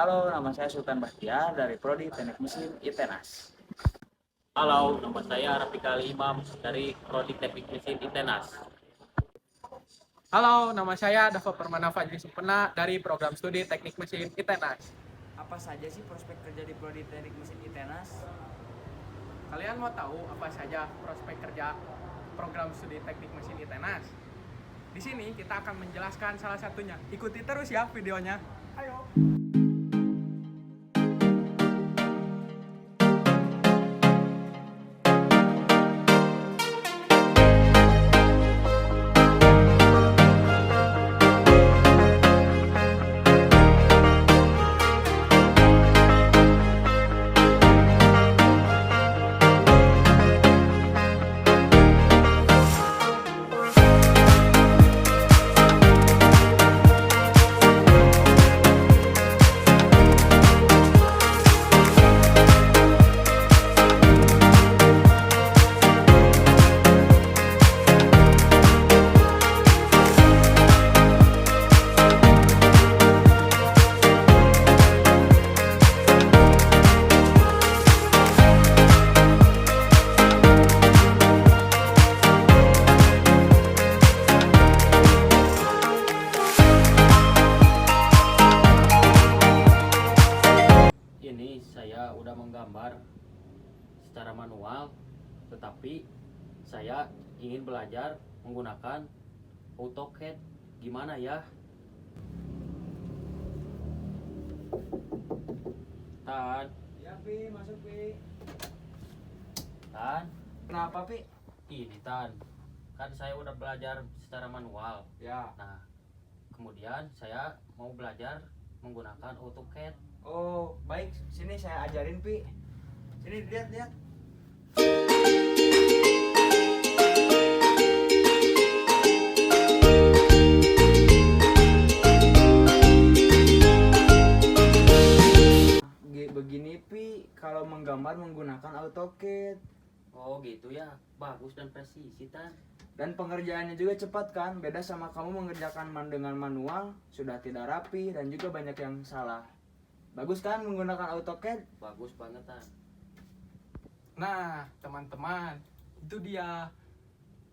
Halo, nama saya Sultan Bahtiar dari Prodi Teknik Mesin ITENAS. Halo, nama saya Rafiq Ali Imam dari Prodi Teknik Mesin ITENAS. Halo, nama saya Dava Permana Fajri Supena dari Program Studi Teknik Mesin ITENAS. Apa saja sih prospek kerja di Prodi Teknik Mesin ITENAS? Kalian mau tahu apa saja prospek kerja Program Studi Teknik Mesin ITENAS? Di sini kita akan menjelaskan salah satunya. Ikuti terus ya videonya. Ayo. Ini saya udah menggambar secara manual, tetapi saya ingin belajar menggunakan AutoCAD. Gimana ya? Tan, Ya, Pi, masuk, Pi. Tan, Kenapa, Pi? ini Tan. Kan saya udah belajar secara manual. Ya. Nah, kemudian saya mau belajar menggunakan AutoCAD. Oh, baik. Sini saya ajarin, Pi. Sini lihat. Begini, Pi, kalau menggambar menggunakan AutoCAD. Oh gitu ya, bagus dan presisi Tan. Dan pengerjaannya juga cepat kan, beda sama kamu mengerjakan dengan manual, sudah tidak rapi dan juga banyak yang salah. Bagus kan menggunakan AutoCAD? Bagus banget Tan. Nah, teman-teman, itu dia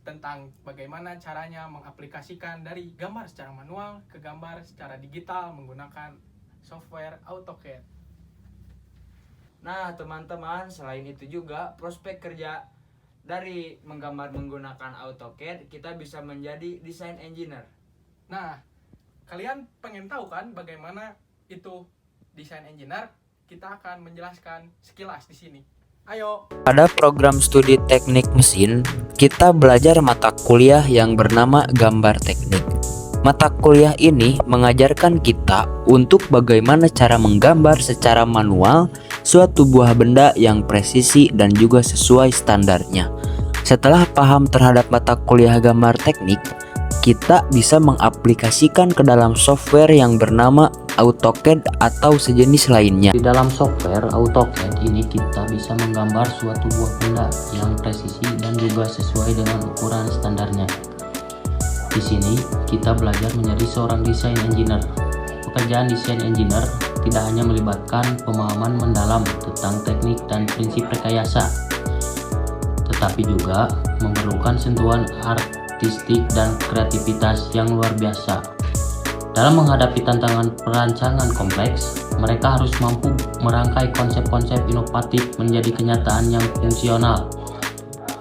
tentang bagaimana caranya mengaplikasikan dari gambar secara manual ke gambar secara digital menggunakan software AutoCAD. Nah teman-teman, selain itu juga prospek kerja dari menggambar menggunakan AutoCAD, kita bisa menjadi design engineer. Nah, kalian pengen tahu kan bagaimana itu desain engineer? Kita akan menjelaskan sekilas di sini. Ayo. Pada program studi teknik mesin, kita belajar mata kuliah yang bernama gambar teknik. Mata kuliah ini mengajarkan kita untuk bagaimana cara menggambar secara manual suatu buah benda yang presisi dan juga sesuai standarnya. Setelah paham terhadap mata kuliah gambar teknik, kita bisa mengaplikasikan ke dalam software yang bernama AutoCAD atau sejenis lainnya. Di dalam software AutoCAD ini kita bisa menggambar suatu buah benda yang presisi dan juga sesuai dengan ukuran standarnya. Di sini kita belajar menjadi seorang desain engineer. Pekerjaan desain engineer tidak hanya melibatkan pemahaman mendalam tentang teknik dan prinsip rekayasa, tetapi juga memerlukan sentuhan artistik dan kreativitas yang luar biasa. Dalam menghadapi tantangan perancangan kompleks, mereka harus mampu merangkai konsep-konsep inovatif menjadi kenyataan yang fungsional.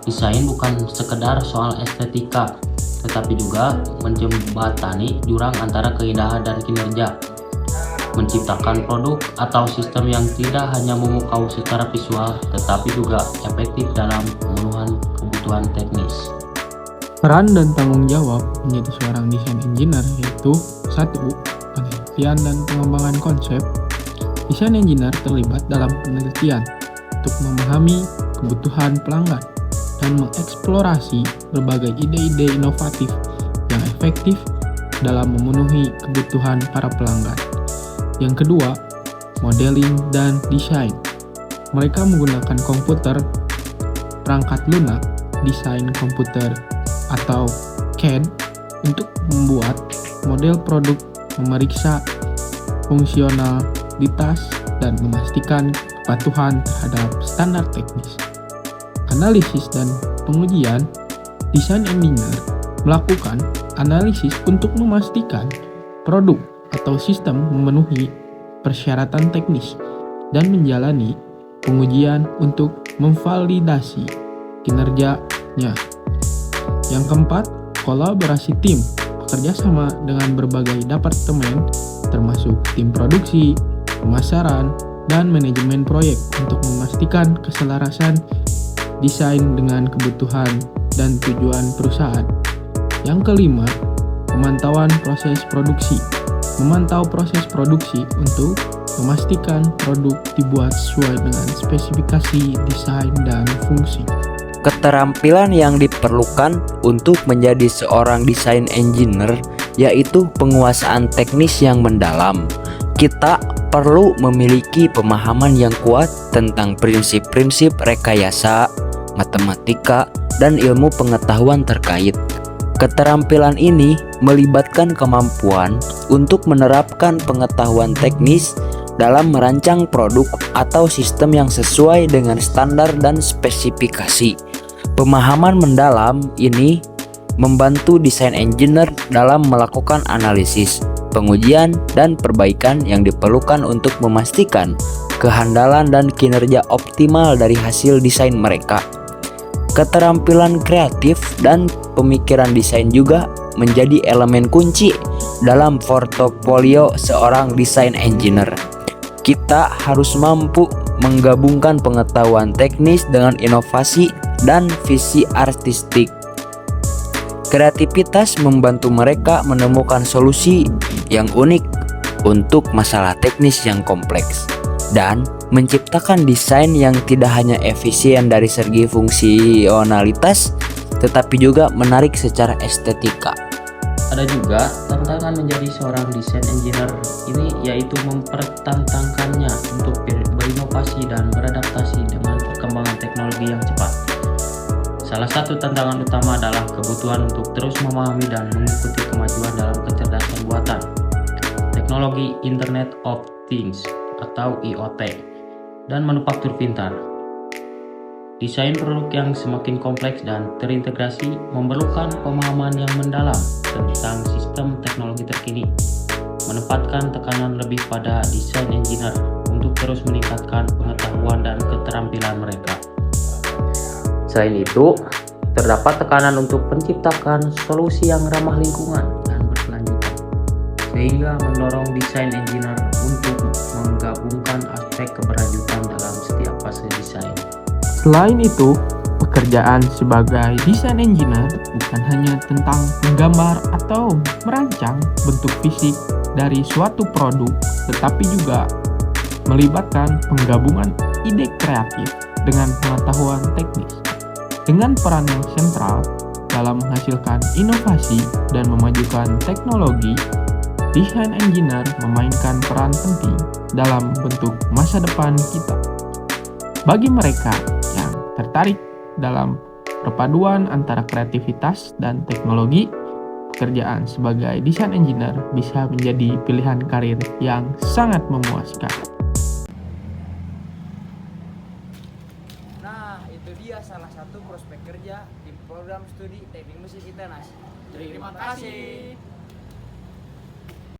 Desain bukan sekedar soal estetika, tetapi juga menjembatani jurang antara keindahan dan kinerja, menciptakan produk atau sistem yang tidak hanya memukau secara visual, tetapi juga efektif dalam pemenuhan kebutuhan teknis. Peran dan tanggung jawab menjadi seorang desain engineer yaitu 1. Penelitian dan pengembangan konsep. Desain engineer terlibat dalam penelitian untuk memahami kebutuhan pelanggan dan mengeksplorasi berbagai ide-ide inovatif yang efektif dalam memenuhi kebutuhan para pelanggan. Yang kedua, modeling dan desain. Mereka menggunakan komputer, perangkat lunak, desain komputer atau CAD untuk membuat model produk, memeriksa fungsional validitas, dan memastikan kepatuhan terhadap standar teknis. Analisis dan pengujian, desain engineer melakukan analisis untuk memastikan produk atau sistem memenuhi persyaratan teknis dan menjalani pengujian untuk memvalidasi kinerjanya. Yang keempat, kolaborasi tim, bekerja sama dengan berbagai departemen termasuk tim produksi, pemasaran, dan manajemen proyek untuk memastikan keselarasan desain dengan kebutuhan dan tujuan perusahaan. Yang kelima, pemantauan proses produksi. Memantau proses produksi untuk memastikan produk dibuat sesuai dengan spesifikasi desain dan fungsi. Keterampilan yang diperlukan untuk menjadi seorang desain engineer yaitu penguasaan teknis yang mendalam. Kita perlu memiliki pemahaman yang kuat tentang prinsip-prinsip rekayasa, matematika, dan ilmu pengetahuan terkait. Keterampilan ini melibatkan kemampuan untuk menerapkan pengetahuan teknis dalam merancang produk atau sistem yang sesuai dengan standar dan spesifikasi. Pemahaman mendalam ini membantu desain engineer dalam melakukan analisis, pengujian, dan perbaikan yang diperlukan untuk memastikan kehandalan dan kinerja optimal dari hasil desain mereka. Keterampilan kreatif dan pemikiran desain juga menjadi elemen kunci dalam portofolio seorang desain engineer. Kita harus mampu menggabungkan pengetahuan teknis dengan inovasi dan visi artistik. Kreativitas membantu mereka menemukan solusi yang unik untuk masalah teknis yang kompleks dan menciptakan desain yang tidak hanya efisien dari segi fungsionalitas tetapi juga menarik secara estetika. Ada juga tantangan menjadi seorang desain engineer ini yaitu mempertentangkannya untuk berinovasi dan beradaptasi dengan perkembangan teknologi yang cepat. Salah satu tantangan utama adalah kebutuhan untuk terus memahami dan mengikuti kemajuan dalam kecerdasan buatan, teknologi Internet of Things atau IoT, dan manufaktur pintar. Desain produk yang semakin kompleks dan terintegrasi memerlukan pemahaman yang mendalam tentang sistem teknologi terkini, menempatkan tekanan lebih pada desain engineer untuk terus meningkatkan pengetahuan dan keterampilan mereka. Selain itu, terdapat tekanan untuk menciptakan solusi yang ramah lingkungan dan berkelanjutan, sehingga mendorong desain engineer untuk menggabungkan aspek keberlanjutan dalam setiap fase desain. Selain itu, pekerjaan sebagai desain engineer bukan hanya tentang menggambar atau merancang bentuk fisik dari suatu produk, tetapi juga melibatkan penggabungan ide kreatif dengan pengetahuan teknis. Dengan peran yang sentral dalam menghasilkan inovasi dan memajukan teknologi, desain engineer memainkan peran penting dalam bentuk masa depan kita. Bagi mereka yang tertarik dalam perpaduan antara kreativitas dan teknologi, pekerjaan sebagai desain engineer bisa menjadi pilihan karir yang sangat memuaskan. Nah, itu dia salah satu prospek kerja di program studi teknik mesin ITENAS. Terima kasih.